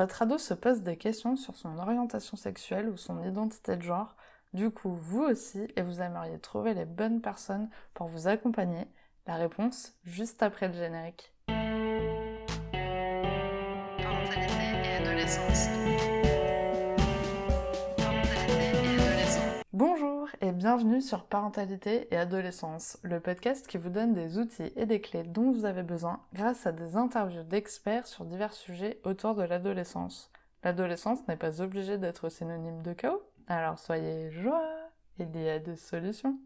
votre ado se pose des questions sur son orientation sexuelle ou son identité de genre, du coup, vous aussi, et vous aimeriez trouver les bonnes personnes pour vous accompagner, la réponse juste après le générique. Parentalité et adolescence. Parentalité et adolescence. Bonjour et bienvenue sur Parentalité et adolescence, le podcast qui vous donne des outils et des clés dont vous avez besoin grâce à des interviews d'experts sur divers sujets autour de l'adolescence. L'adolescence n'est pas obligée d'être synonyme de chaos, alors soyez joie, il y a des solutions.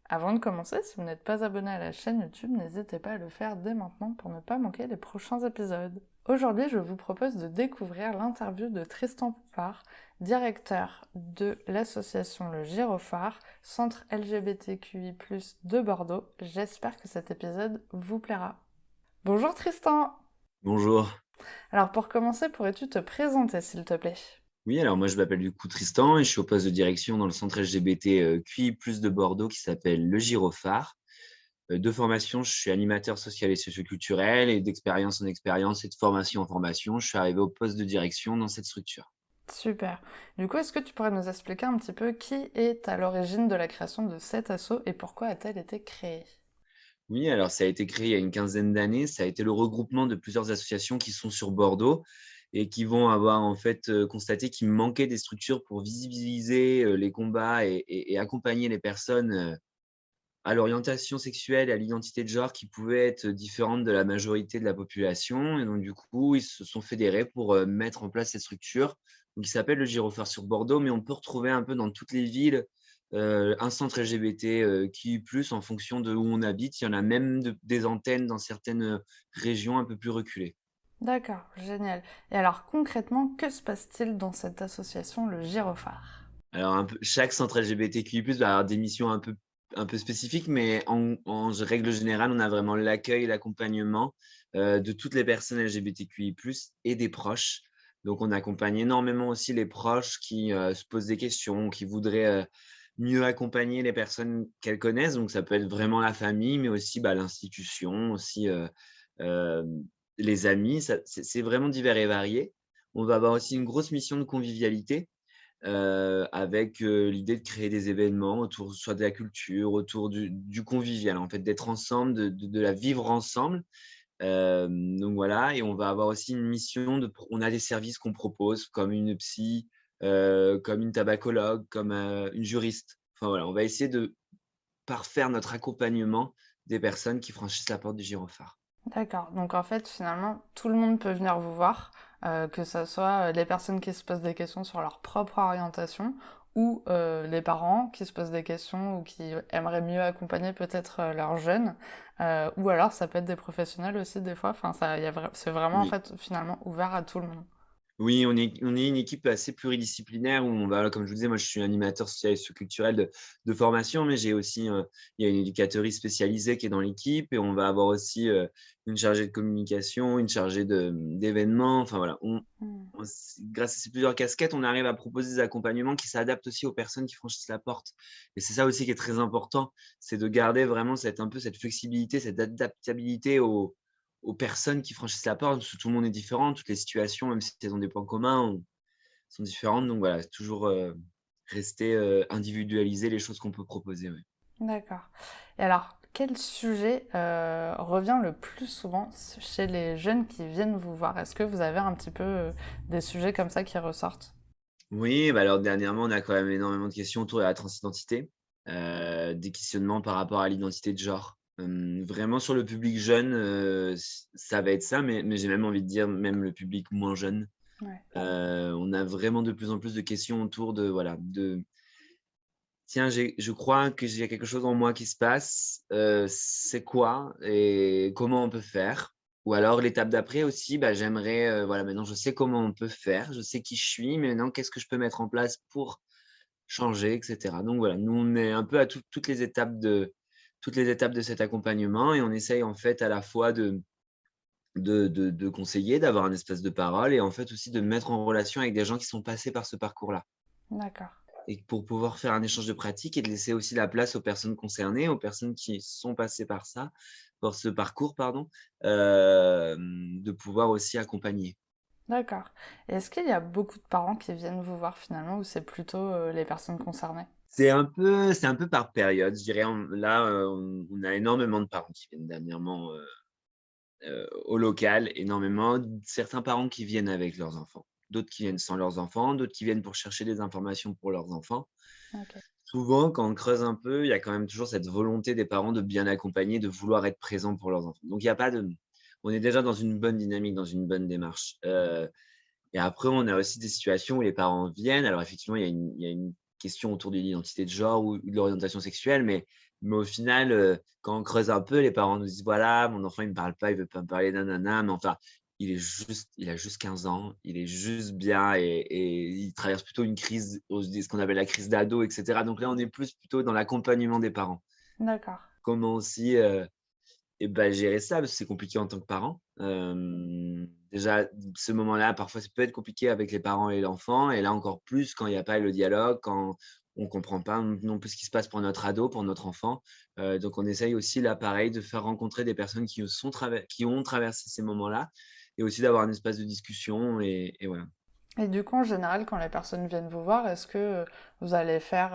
Avant de commencer, si vous n'êtes pas abonné à la chaîne YouTube, n'hésitez pas à le faire dès maintenant pour ne pas manquer les prochains épisodes. Aujourd'hui, je vous propose de découvrir l'interview de Tristan Poupart, directeur de l'association Le Gyrophare, centre LGBTQI+, de Bordeaux. J'espère que cet épisode vous plaira. Bonjour Tristan! Bonjour. Alors pour commencer, pourrais-tu te présenter s'il te plaît? Oui, alors moi je m'appelle du coup Tristan et je suis au poste de direction dans le centre LGBT QI+ de Bordeaux qui s'appelle Le Gyrophare. De formation, je suis animateur social et socioculturel et d'expérience en expérience et de formation en formation, je suis arrivé au poste de direction dans cette structure. Super. Du coup, est-ce que tu pourrais nous expliquer un petit peu qui est à l'origine de la création de cet asso et pourquoi a-t-elle été créée? Oui, alors ça a été créé il y a une quinzaine d'années, ça a été le regroupement de plusieurs associations qui sont sur Bordeaux et qui vont avoir en fait constaté qu'il manquait des structures pour visibiliser les combats et accompagner les personnes à l'orientation sexuelle et à l'identité de genre qui pouvaient être différentes de la majorité de la population et donc du coup, ils se sont fédérés pour, mettre en place cette structure. Donc il s'appelle le Gyrophare sur Bordeaux, mais on peut retrouver un peu dans toutes les villes, un centre LGBT, QI+, en fonction de où on habite. Il y en a même des antennes dans certaines, régions un peu plus reculées. D'accord, génial. Et alors concrètement, que se passe-t-il dans cette association, le Gyrophare? Alors un peu chaque centre LGBTQI+ va avoir des missions un peu spécifiques, mais en règle générale, on a vraiment l'accueil et l'accompagnement, de toutes les personnes LGBTQI+ et des proches. Donc on accompagne énormément aussi les proches qui, se posent des questions, qui voudraient, mieux accompagner les personnes qu'elles connaissent. Donc ça peut être vraiment la famille, mais aussi, bah, l'institution, aussi, les amis. Ça c'est vraiment divers et varié. On va avoir aussi une grosse mission de convivialité. Avec, l'idée de créer des événements autour soit de la culture, autour du convivial, en fait, d'être ensemble, de la vivre ensemble. Donc voilà et on va avoir aussi une mission on a des services qu'on propose comme une psy, comme une tabacologue, comme, une juriste. Enfin voilà, on va essayer de parfaire notre accompagnement des personnes qui franchissent la porte du gyrophare. D'accord, donc en fait finalement tout le monde peut venir vous voir, que ce soit les personnes qui se posent des questions sur leur propre orientation ou les parents qui se posent des questions ou qui aimeraient mieux accompagner peut-être leurs jeunes, ou alors ça peut être des professionnels aussi des fois, enfin c'est vraiment en Oui. fait finalement ouvert à tout le monde. Oui, on est une équipe assez pluridisciplinaire où on va comme je vous disais, moi je suis animateur social et socioculturel de formation, mais j'ai aussi, il y a une éducatrice spécialisée qui est dans l'équipe et on va avoir aussi, une chargée de communication, une chargée d'événements. Enfin voilà, Hmm. on grâce à ces plusieurs casquettes, on arrive à proposer des accompagnements qui s'adaptent aussi aux personnes qui franchissent la porte et c'est ça aussi qui est très important, c'est de garder vraiment cette flexibilité, cette adaptabilité aux personnes qui franchissent la porte, parce que tout le monde est différent, toutes les situations, même si elles ont des points communs, sont différentes. Donc voilà, toujours, rester, individualiser les choses qu'on peut proposer, oui. D'accord. Et alors, quel sujet revient le plus souvent chez les jeunes qui viennent vous voir? Est-ce que vous avez un petit peu des sujets comme ça qui ressortent? Oui, bah, alors dernièrement, on a quand même énormément de questions autour de la transidentité, des questionnements par rapport à l'identité de genre. Vraiment sur le public jeune, ça va être ça, mais j'ai même envie de dire même le public moins jeune. Ouais. On a vraiment de plus en plus de questions autour de voilà, de tiens, je crois que j'ai quelque chose en moi qui se passe, c'est quoi et comment on peut faire? Ou alors l'étape d'après aussi, bah, j'aimerais, voilà, maintenant je sais comment on peut faire, je sais qui je suis, mais maintenant qu'est-ce que je peux mettre en place pour changer et cetera? Donc voilà, nous on est un peu à toutes les étapes de cet accompagnement et on essaye en fait à la fois de conseiller, d'avoir un espace de parole et en fait aussi de mettre en relation avec des gens qui sont passés par ce parcours-là. D'accord. Et pour pouvoir faire un échange de pratiques et de laisser aussi la place aux personnes concernées, aux personnes qui sont passées par ça, par ce parcours, pardon, de pouvoir aussi accompagner. D'accord. Et est-ce qu'il y a beaucoup de parents qui viennent vous voir finalement ou c'est plutôt les personnes concernées? C'est un peu par période, je dirais. On a énormément de parents qui viennent dernièrement, au local, énormément. Certains parents qui viennent avec leurs enfants, d'autres qui viennent sans leurs enfants, d'autres qui viennent pour chercher des informations pour leurs enfants. Ok. Souvent, quand on creuse un peu, il y a quand même toujours cette volonté des parents de bien accompagner, de vouloir être présents pour leurs enfants. Donc il y a pas de on est déjà dans une bonne dynamique, dans une bonne démarche. Et après, on a aussi des situations où les parents viennent. Alors effectivement, il y a une question autour de l'identité de genre ou de l'orientation sexuelle, mais au final, quand on creuse un peu, les parents nous disent: «Voilà, mon enfant, il me parle pas, il veut pas me parler, nanana, mais enfin, il a juste 15 ans, il est juste bien et il traverse plutôt une crise, ce qu'on appelle la crise d'ado et cetera». Donc là, on est plus plutôt dans l'accompagnement des parents. D'accord. Comment aussi, gérer ça, parce que c'est compliqué en tant que parent. Déjà, ce moment-là, parfois, ça peut être compliqué avec les parents et l'enfant et là, encore plus quand il y a pas le dialogue, quand on comprend pas non plus ce qui se passe pour notre ado, pour notre enfant. Donc on essaye aussi là, pareil, de faire rencontrer des personnes qui ont traversé ces moments-là et aussi d'avoir un espace de discussion et voilà. Et du coup, en général, quand les personnes viennent vous voir, est-ce que vous allez faire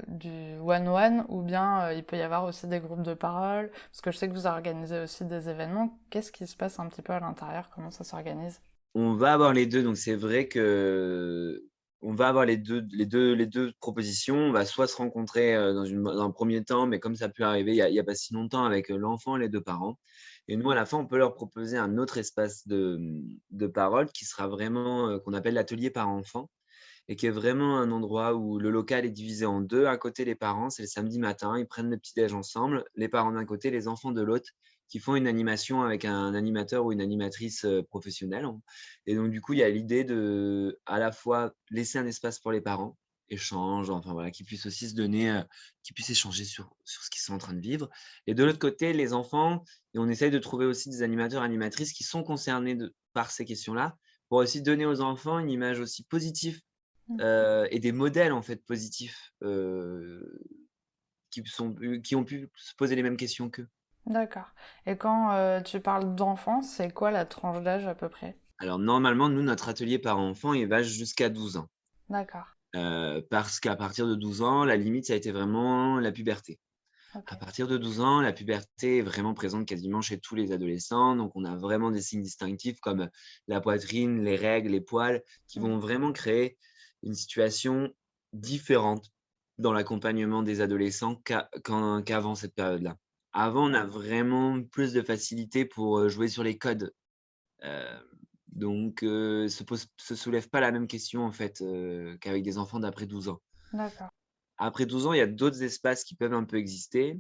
du one-one ou bien il peut y avoir aussi des groupes de parole? Parce que je sais que vous organisez aussi des événements. Qu'est-ce qui se passe un petit peu à l'intérieur? Comment ça s'organise? On va avoir les 2, donc c'est vrai que on va avoir les deux propositions. On va soit se rencontrer, dans un premier temps, mais comme ça a pu arriver il y a pas si longtemps avec, l'enfant et les 2 parents et nous, à la fin, on peut leur proposer un autre espace de parole qui sera vraiment, qu'on appelle l'atelier parents-enfants et qui est vraiment un endroit où le local est divisé en 2. À côté, les parents, c'est le samedi matin, ils prennent le petit déj ensemble, les parents d'un côté, les enfants de l'autre, qui font une animation avec un animateur ou une animatrice, professionnelle, hein. Et donc du coup, il y a l'idée de, à la fois, laisser un espace pour les parents, échange, enfin voilà, qu'ils puissent aussi se donner, qu'ils puissent échanger sur ce qu'ils sont en train de vivre. Et de l'autre côté, les enfants, et on essaye de trouver aussi des animateurs, animatrices qui sont concernés par ces questions-là, pour aussi donner aux enfants une image aussi positive Mm. et des modèles en fait positifs, qui ont pu se poser les mêmes questions qu'eux. D'accord. Et quand tu parles d'enfants, c'est quoi la tranche d'âge à peu près? Alors normalement, nous, notre atelier parents-enfants, il va jusqu'à 12 ans, D'accord. parce qu'à partir de 12 ans, la limite, ça a été vraiment la puberté. Ok. À partir de 12 ans, la puberté est vraiment présente quasiment chez tous les adolescents, donc on a vraiment des signes distinctifs comme la poitrine, les règles, les poils, qui Mm. vont vraiment créer une situation différente dans l'accompagnement des adolescents qu'avant cette période-là. Avant, on a vraiment plus de facilité pour, jouer sur les codes, heu, donc se soulève pas la même question en fait, qu'avec des enfants d'après 12 ans. D'accord. Après 12 ans, il y a d'autres espaces qui peuvent un peu exister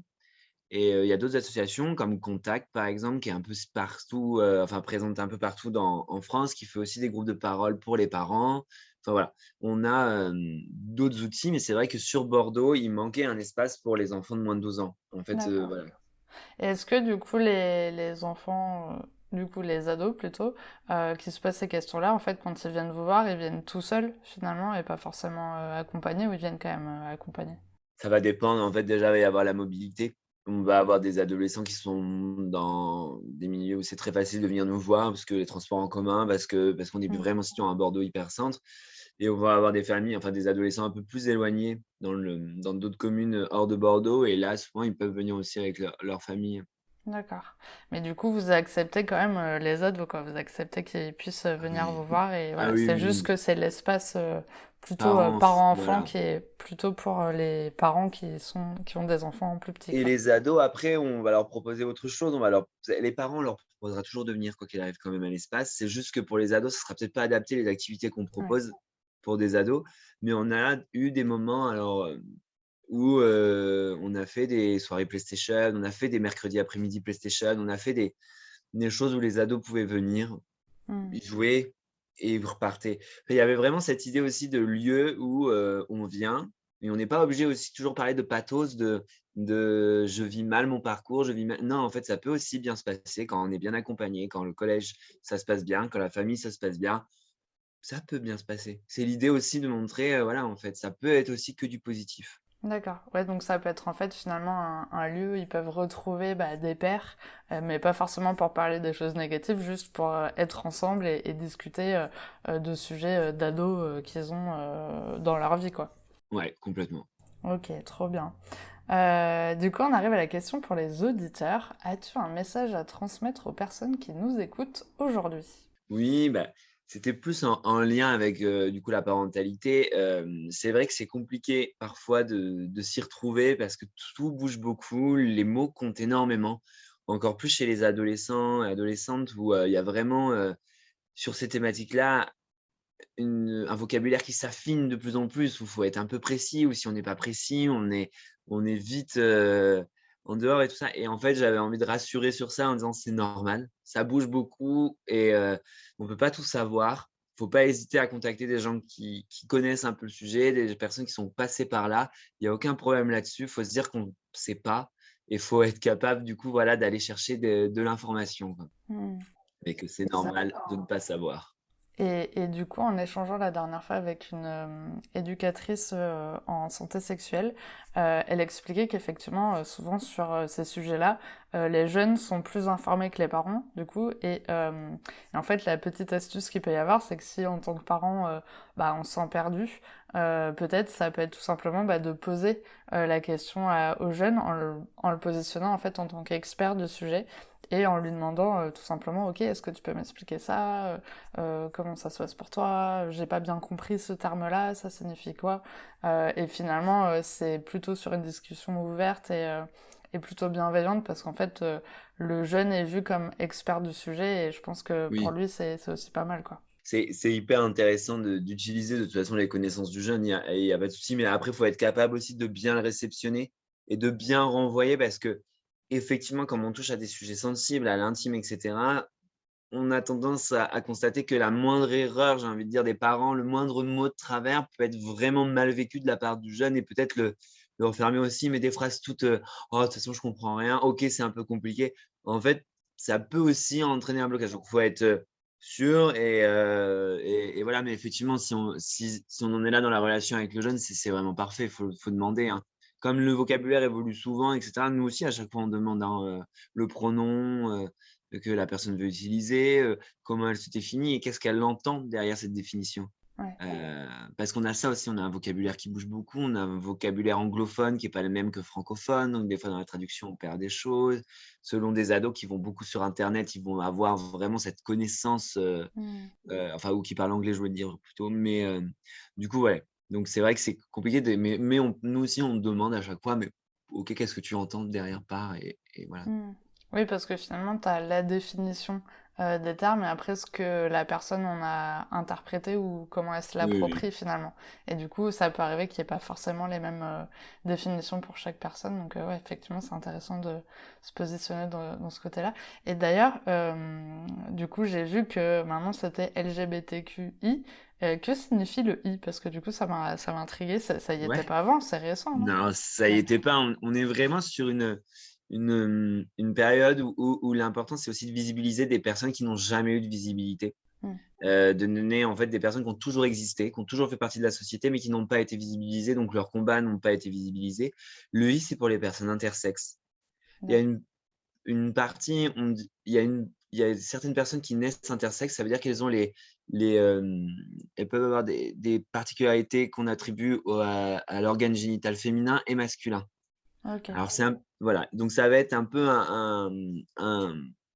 et il y a d'autres associations comme Contact, par exemple, qui est un peu partout, enfin présente un peu partout en France, qui fait aussi des groupes de parole pour les parents. Enfin voilà, on a, d'autres outils, mais c'est vrai que sur Bordeaux, il manquait un espace pour les enfants de moins de 12 ans. En fait, D'accord. voilà. Et est-ce que du coup les enfants, du coup les ados plutôt, qui se posent ces questions-là, en fait quand ils viennent vous voir, ils viennent tout seuls finalement et pas forcément accompagnés ou ils viennent quand même accompagnés? Ça va dépendre, en fait, déjà, il va y avoir la mobilité. On va avoir des adolescents qui sont dans des milieux où c'est très facile de venir nous voir parce que les transports en commun, parce qu'on est Mm. vraiment situé à Bordeaux hyper-centre et on va avoir des familles, enfin des adolescents un peu plus éloignés dans d'autres communes, hors de Bordeaux et là, souvent, ils peuvent venir aussi avec leur famille. D'accord. Mais du coup, vous acceptez quand même les ados, quoi. Vous acceptez qu'ils puissent Ah venir oui. vous voir et Ah voilà. oui, C'est oui, juste oui. que c'est l'espace plutôt Parents, parents-enfants voilà. qui est plutôt pour les parents qui ont des enfants plus petits, Et quoi. les ados, après, on va leur proposer autre chose. Les parents, on leur proposera toujours de venir, quoi qu'il arrive, quand même à l'espace. C'est juste que pour les ados, ce sera peut-être pas adapté les activités qu'on Ouais. propose pour des ados. Mais on a eu des moments alors, où, on a fait des soirées PlayStation, on a fait des mercredis après-midi PlayStation, on a fait des choses où les ados pouvaient venir, Mm. y jouer et ils repartaient. Il y avait vraiment cette idée aussi de lieu où, on vient et on n'est pas obligé aussi toujours parler de pathos, de «je vis mal mon parcours, je vis mal» non, en fait, ça peut aussi bien se passer quand on est bien accompagné, quand le collège, ça se passe bien, quand la famille, ça se passe bien. Ça peut bien se passer. C'est l'idée aussi de montrer, voilà, en fait, ça peut être aussi que du positif. D'accord. Ouais, donc ça peut être en fait finalement un lieu où ils peuvent retrouver des pairs, mais pas forcément pour parler des choses négatives, juste pour être ensemble et discuter de sujets d'ados qu'ils ont dans leur vie, quoi. Ouais, complètement. Ok, trop bien. Du coup, on arrive à la question pour les auditeurs. As-tu un message à transmettre aux personnes qui nous écoutent aujourd'hui? Oui, bah, c'était plus en lien avec, du coup, la parentalité. C'est vrai que c'est compliqué parfois de s'y retrouver parce que tout bouge beaucoup, les mots comptent énormément. Encore plus chez les adolescents et adolescentes où, il y a vraiment, sur ces thématiques-là, un vocabulaire qui s'affine de plus en plus, où il faut être un peu précis, ou si on n'est pas précis, on est vite, en dehors et tout ça. Et en fait, j'avais envie de rassurer sur ça en disant: «C'est normal, ça bouge beaucoup et on peut pas tout savoir». Faut pas hésiter à contacter des gens qui connaissent un peu le sujet, des personnes qui sont passées par là. Il y a aucun problème là-dessus. Faut se dire qu'on ne sait pas et faut être capable du coup, voilà, d'aller chercher de l'information, quoi. Hmm. Et que c'est normal de ne pas savoir. Et du coup, en échangeant la dernière fois avec une éducatrice en santé sexuelle, elle expliquait qu'effectivement, souvent sur ces sujets-là, les jeunes sont plus informés que les parents, du coup. Et en fait, la petite astuce qu'il peut y avoir, c'est que si en tant que parent, on se sent perdu, peut-être ça peut être tout simplement de poser la question au jeune en le positionnant en fait en tant qu'expert du sujet et en lui demandant tout simplement, ok, est-ce que tu peux m'expliquer ça? Comment ça se passe pour toi? J'ai pas bien compris ce terme-là, ça signifie quoi? Et finalement, c'est plutôt sur une discussion ouverte et plutôt bienveillante parce qu'en fait, le jeune est vu comme expert du sujet et je pense que pour Oui. lui, c'est aussi pas mal, quoi. C'est hyper intéressant d'utiliser de toute façon les connaissances du jeune, il y a pas de souci, mais après, il faut être capable aussi de bien le réceptionner et de bien renvoyer parce que effectivement, comme on touche à des sujets sensibles, à l'intime et cetera, on a tendance à constater que la moindre erreur, j'ai envie de dire, des parents, le moindre mot de travers peut être vraiment mal vécu de la part du jeune et peut-être le refermer aussi, mais des phrases toutes, «Oh de toute façon je comprends rien. OK, c'est un peu compliqué». En fait, ça peut aussi entraîner un blocage. Donc faut être, sûr et voilà, mais effectivement si on en est là dans la relation avec le jeune, c'est vraiment parfait, faut demander, hein. Comme le vocabulaire évolue souvent et cetera, nous aussi à chaque fois on demande, hein, le pronom, que la personne veut utiliser, comment elle se définit et qu'est-ce qu'elle entend derrière cette définition. Ouais. Parce qu'on a ça aussi, on a un vocabulaire qui bouge beaucoup, on a un vocabulaire anglophone qui est pas le même que francophone, donc des fois dans la traduction, on perd des choses. Selon des ados qui vont beaucoup sur internet, ils vont avoir vraiment cette connaissance, Mm. enfin ou qui parlent anglais, je veux dire plutôt, mais du coup, ouais, donc c'est vrai que c'est compliqué de mais nous aussi, on demande à chaque fois: «Mais OK, qu'est-ce que tu entends derrière par?» et voilà. Hmm. Oui, parce que finalement, tu as la définition des termes et après ce que la personne en a interprété ou comment elle se Oui, oui, oui. l'approprie finalement. Et du coup, ça peut arriver qu'il n'y ait pas forcément les mêmes définitions pour chaque personne. Donc, ouais, effectivement, c'est intéressant de se positionner dans ce côté-là. Et d'ailleurs, du coup, j'ai vu que maintenant c'était LGBTQI. Que signifie le I? Parce que du coup, ça m'a intrigué. Ça y était Ouais. pas avant, c'est récent, non? Non, ça y Ouais. était pas. On est vraiment sur une période où l'important, c'est aussi de visibiliser des personnes qui n'ont jamais eu de visibilité. Hmm. De donner, en fait, des personnes qui ont toujours existé, qui ont toujours fait partie de la société, mais qui n'ont pas été visibilisées, donc leurs combats n'ont pas été visibilisés. Le I, c'est pour les personnes intersexes. Il y a D'accord. une partie, on dit il y a certaines personnes qui naissent intersexes, ça veut dire qu'elles ont elles peuvent avoir des particularités qu'on attribue à l'organe génital féminin et masculin. Ok. Alors c'est un voilà, donc ça va être un peu un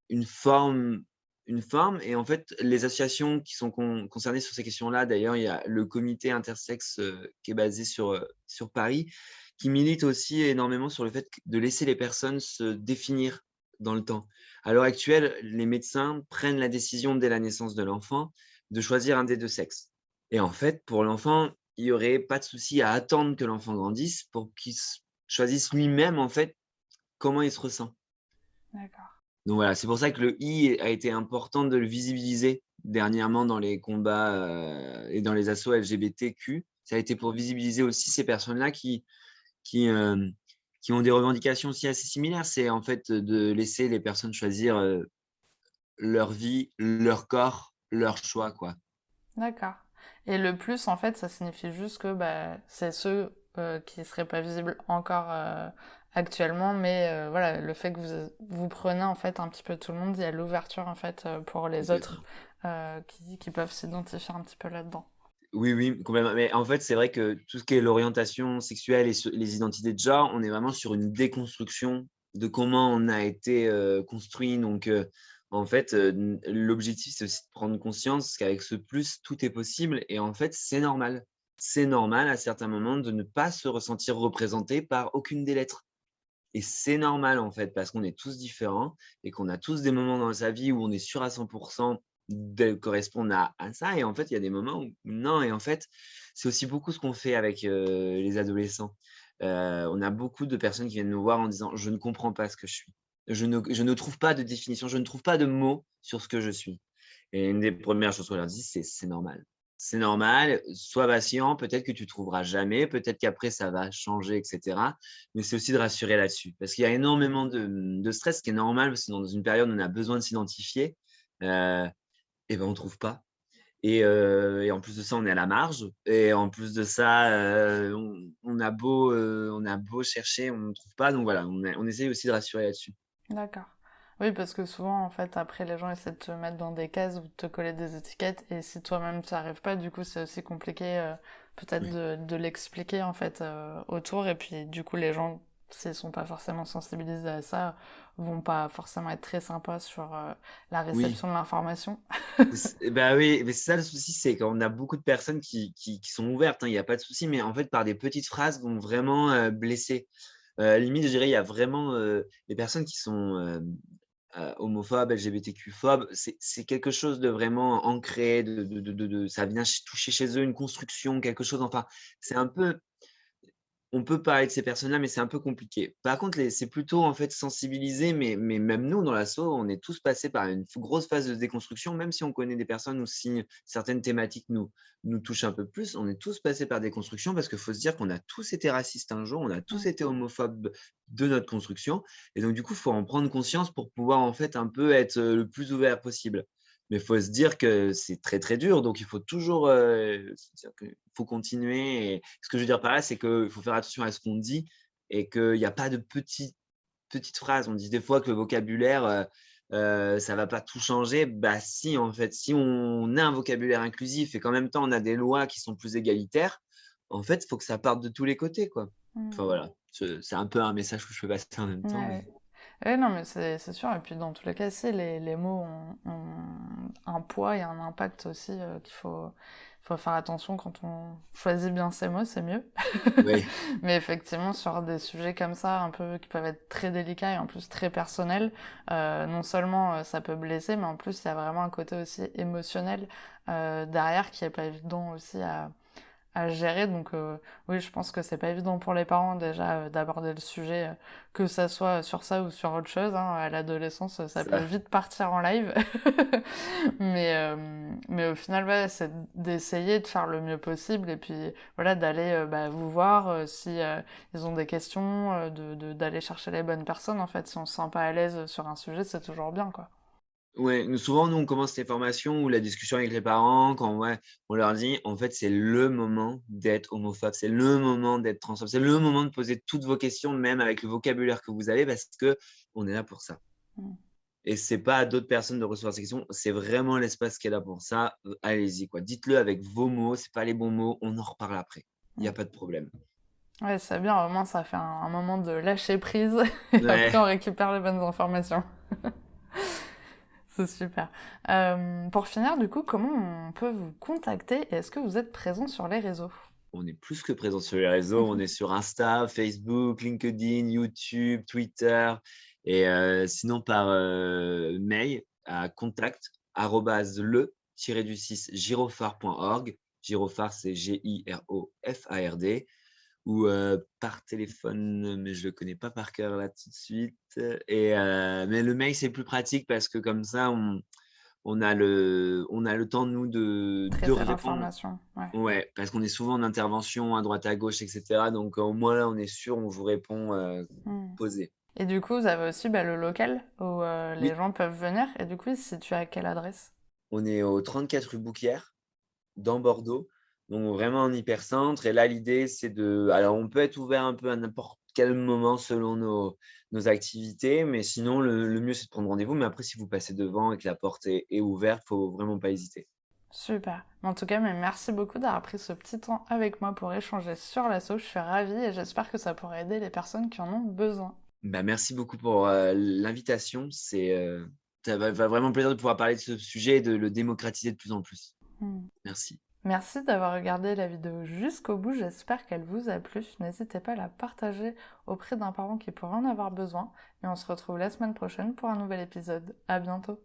une forme une forme et en fait, les associations qui sont concernées sur ces questions-là, d'ailleurs, il y a le comité intersexe, qui est basé sur Paris, qui milite aussi énormément sur le fait q de laisser les personnes se définir dans le temps. À l'heure actuelle, les médecins prennent la décision dès la naissance de l'enfant de choisir un des 2 sexes et en fait, pour l'enfant, il y aurait pas de souci à attendre que l'enfant grandisse pour qu'il choisisse lui-même, en fait, comment il se ressent. D'accord. Donc voilà, c'est pour ça que le «i» a été important de le visibiliser dernièrement dans les combats, et dans les assauts LGBTQ. Ça a été pour visibiliser aussi ces personnes-là qui, hem, qui ont des revendications aussi assez similaires. C'est en fait, de laisser les personnes choisir, leur vie, leur corps, leur choix, quoi. D'accord. Et le plus, en fait, ça signifie juste que c'est ceux qui ne seraient pas visibles encore actuellement, mais voilà, le fait que vous prenez en fait un petit peu tout le monde, il y a l'ouverture en fait pour les autres Complètement. qui peuvent s'identifier un petit peu là-dedans. Oui, oui, complètement. Mais en fait, c'est vrai que tout ce qui est l'orientation sexuelle et les identités de genre, on est vraiment sur une déconstruction de comment on a été, construit. Donc, en fait, l'objectif, c'est aussi de prendre conscience qu'avec ce plus, tout est possible et en fait, c'est normal. C'est normal à certains moments de ne pas se ressentir représenté par aucune des lettres. Et c'est normal, en fait, parce qu'on est tous différents et qu'on a tous des moments dans sa vie où on est sûr à 100 de correspondre à ça et en fait, il y a des moments où non et en fait, c'est aussi beaucoup ce qu'on fait avec, les adolescents. On a beaucoup de personnes qui viennent nous voir en disant: «Je ne comprends pas ce que je suis. Je ne trouve pas de définition, je ne trouve pas de mots sur ce que je suis». Et une des premières choses qu'on leur dit, c'est: «C'est normal. C'est normal, sois patient, peut-être que tu trouveras jamais, peut-être qu'après ça va changer et cetera». Mais c'est aussi de rassurer là-dessus. Parce qu'il y a énormément de stress, ce qui est normal, parce que dans une période où on a besoin de s'identifier, heu et ben, on trouve pas et en plus de ça, on est à la marge et en plus de ça, on a beau chercher, on ne trouve pas donc voilà, on essaye aussi de rassurer là-dessus. D'accord. Oui, parce que souvent, en fait, après, les gens essaient de te mettre dans des cases ou de te coller des étiquettes, et si toi-même tu n'y arrives pas, du coup, c'est aussi compliqué, peut-être Oui. de l'expliquer, en fait, autour, et puis, du coup, les gens, s'ils sont pas forcément sensibilisés à ça, vont pas forcément être très sympas sur la Oui. réception de l'information. Bah, oui, mais c'est ça le souci, c'est qu'on a beaucoup de personnes qui sont ouvertes, hein, il y a pas de souci, mais en fait, par des petites phrases vont vraiment, blesser. Limite, je dirais, il y a vraiment, les personnes qui sont, homophobes, LGBTQ-phobes, c'est quelque chose de vraiment ancré, de ça vient toucher chez eux une construction, quelque chose, enfin, c'est un peu on peut parler de ces personnes-là, mais c'est un peu compliqué. Par contre, c'est plutôt, en fait, sensibiliser, mais même nous, dans l'asso, on est tous passés par une grosse phase de déconstruction, même si on connaît des personnes ou si certaines thématiques nous touchent un peu plus, on est tous passés par des constructions parce qu'il faut se dire qu'on a tous été racistes un jour, on a tous Mm. été homophobes de notre construction et donc du coup, il faut en prendre conscience pour pouvoir, en fait, un peu être, le plus ouvert possible. Mais il faut se dire que c'est très, très dur, donc il faut toujours, se dire qu'il faut continuer et ce que je veux dire par là, c'est qu'il faut faire attention à ce qu'on dit et qu'il n'y a pas de petites phrases. On dit des fois que le vocabulaire, ça va pas tout changer. Bah si, en fait, si on a un vocabulaire inclusif et qu'en même temps on a des lois qui sont plus égalitaires, en fait, il faut que ça parte de tous les côtés, quoi. Mm. Enfin voilà, c'est un peu un message que je fais passer en même Ouais, temps, ouais. mais Ouais, non, mais c'est sûr. Et puis, dans tous les cas, si, les mots ont un poids et un impact aussi faut faire attention quand on choisit bien ses mots, c'est mieux. oui, Mais effectivement, sur des sujets comme ça, un peu qui peuvent être très délicats et en plus très personnels, non seulement ça peut blesser, mais en plus, il y a vraiment un côté aussi émotionnel derrière qui est pas évident aussi à gérer. Donc oui, je pense que c'est pas évident pour les parents déjà d'aborder le sujet, que ça soit sur ça ou sur autre chose, hein. À l'adolescence, ça peut ça. vite partir en live. Mais au final, ouais, c'est d'essayer de faire le mieux possible et puis voilà, d'aller bah, vous voir si ils ont des questions, d'aller chercher les bonnes personnes. En fait, si on se sent pas à l'aise sur un sujet, c'est toujours bien, quoi. Ouais, nous souvent, nous, on commence les formations ou la discussion avec les parents quand, ouais, on leur dit: «En fait, c'est le moment d'être homophobe, c'est le moment d'être transphobe, c'est le moment de poser toutes vos questions, même avec le vocabulaire que vous avez, parce que on est là pour ça Mm. et c'est pas à d'autres personnes de recevoir ces questions, c'est vraiment l'espace qui est là pour ça, allez-y, quoi. Dites-le avec vos mots, c'est pas les bons mots, on en reparle après. Il y a Mm. pas de problème». Ouais, c'est bien, au moins ça fait un moment de lâcher prise et après Ouais. on récupère les bonnes informations. C'est super. Pour finir, du coup, comment on peut vous contacter et est-ce que vous êtes présent sur les réseaux? On est plus que présent sur les réseaux. On est sur Insta, Facebook, LinkedIn, YouTube, Twitter et sinon par, mail à contact arobase le-du-6 gyrophare.org. Gyrophare, c'est Girofard ou par téléphone, mais je le connais pas par cœur là tout de suite et mais le mail, c'est plus pratique parce que comme ça, on a le temps nous de Traiter répondre. l'information, ouais. Ouais, parce qu'on est souvent en intervention à droite à gauche et cetera, donc au moins là, on est sûr, on vous répond, Hmm. posé. Et du coup, vous avez aussi bah, le local où les Oui, gens peuvent venir. Et du coup, si tu as quelle adresse? on est au 34 rue Bouquière, dans Bordeaux. Donc vraiment en hypercentre et là, l'idée, c'est alors on peut être ouvert un peu à n'importe quel moment selon nos activités, mais sinon le mieux, c'est de prendre rendez-vous. Mais après, si vous passez devant et que la porte est ouverte, faut vraiment pas hésiter. Super. En tout cas, mais merci beaucoup d'avoir pris ce petit temps avec moi pour échanger sur l'asso. Je suis ravie et j'espère que ça pourra aider les personnes qui en ont besoin. Bah, merci beaucoup pour, l'invitation. Ça va vraiment plaisir de pouvoir parler de ce sujet et de le démocratiser de plus en plus. Hmm. Merci. Merci d'avoir regardé la vidéo jusqu'au bout, j'espère qu'elle vous a plu. N'hésitez pas à la partager auprès d'un parent qui pourrait en avoir besoin. Et on se retrouve la semaine prochaine pour un nouvel épisode. À bientôt.